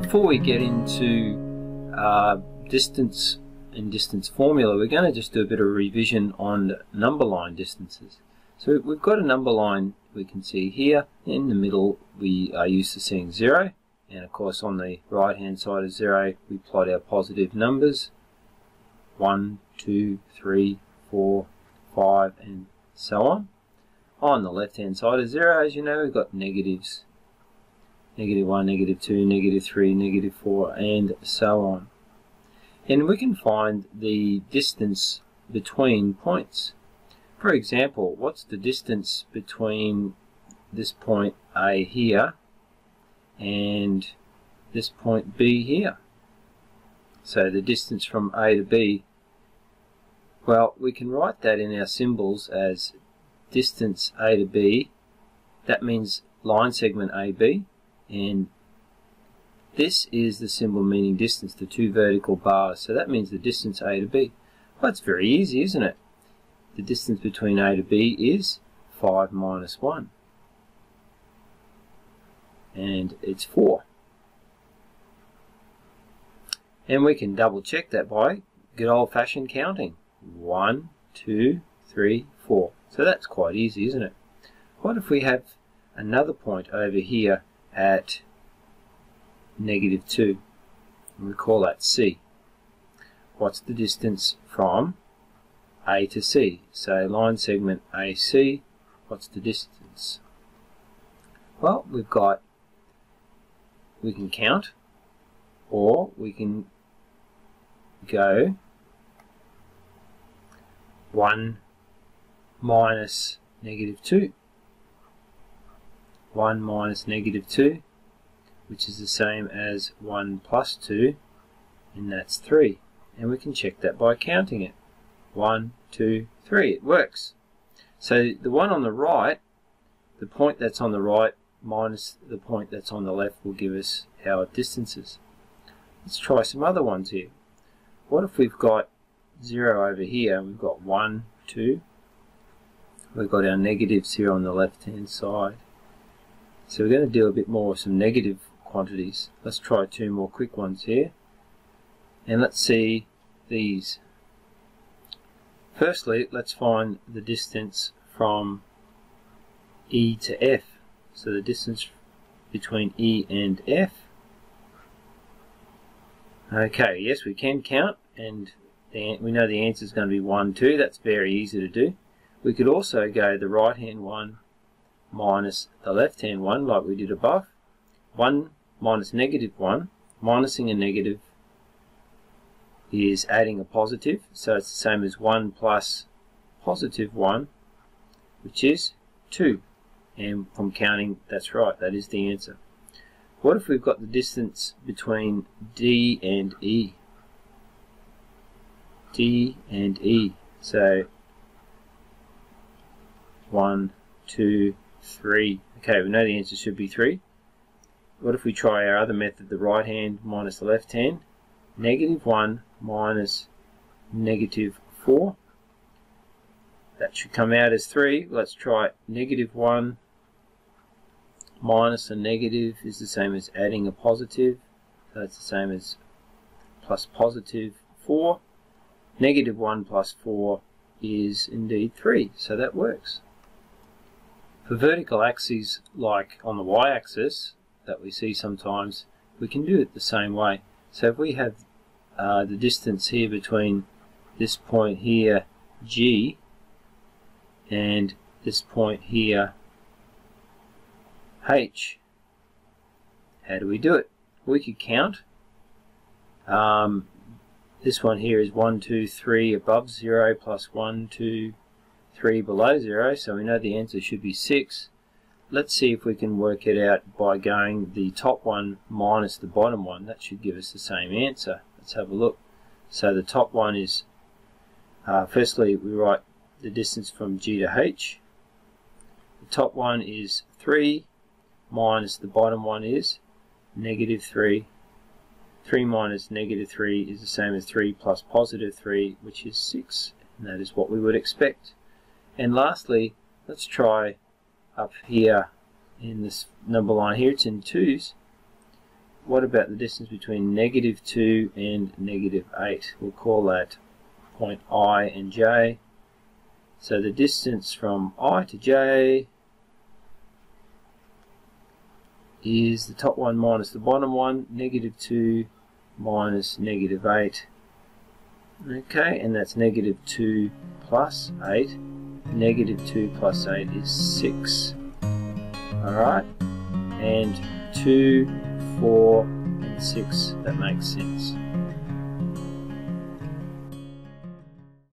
Before we get into distance and distance formula, we're going to just do a bit of revision on number line distances. So we've got a number line we can see here. In the middle we are used to seeing 0, and of course on the right hand side of 0 we plot our positive numbers 1, 2, 3, 4, 5 and so on. On the left hand side of 0, as you know, we've got negatives. -1, -2, -3, -4 and so on. And we can find the distance between points. For example, what's the distance between this point A here and this point B here? So the distance from A to B, well, we can write that in our symbols as distance A to B. That means line segment AB, and this is the symbol meaning distance, the two vertical bars. So that means the distance A to B. Well, it's very easy, isn't it? The distance between A to B is 5 minus 1. And it's 4. And we can double check that by good old-fashioned counting. 1, 2, 3, 4. So that's quite easy, isn't it? What if we have another point over here at -2, and we call that C? What's the distance from A to C? So line segment AC, what's the distance? Well, we can count, or we can go 1 minus -2. 1 minus -2, which is the same as 1 plus 2, and that's 3. And we can check that by counting it. 1, 2, 3. It works. So the one on the right, the point that's on the right minus the point that's on the left will give us our distances. Let's try some other ones here. What if we've got 0 over here, and we've got 1, 2. We've got our negatives here on the left hand side. So we're going to deal a bit more with some negative quantities. Let's try 2 more quick ones here. And let's see these. Firstly, let's find the distance from E to F. So the distance between E and F. Okay, yes, we can count, and we know the answer is going to be 1, 2. That's very easy to do. We could also go the right hand one minus the left hand one like we did above. 1 minus -1, minusing a negative is adding a positive, so it's the same as 1 plus +1, which is 2. And from counting, that's right, that is the answer. What if we've got the distance between D and E? D and E. So 1, 2, 3. Okay, we know the answer should be 3. What if we try our other method, the right hand minus the left hand? -1 minus -4. That should come out as 3. Let's try -1 minus a negative is the same as adding a positive. So that's the same as plus +4. -1 plus 4 is indeed 3. So that works. For vertical axes, like on the y-axis that we see sometimes, we can do it the same way. So if we have the distance here between this point here, G, and this point here, H, how do we do it? We could count. This one here is 1, 2, 3 above 0 plus 1, 2, 3 below 0, so we know the answer should be 6. Let's see if we can work it out by going the top one minus the bottom one. That should give us the same answer. Let's have a look. So the top one is, firstly we write the distance from G to H. The top one is 3 minus the bottom one is -3. 3 minus -3 is the same as 3 plus +3, which is 6. And that is what we would expect. And lastly, let's try up here in this number line here, it's in 2's. what about the distance between negative 2 and negative 8? We'll call that point I and j. So the distance from I to j is the top one minus the bottom one, negative 2 minus negative 8. Okay, and that's negative 2 plus 8. Negative 2 plus 8 is 6. Alright, and 2, 4, and 6, that makes sense.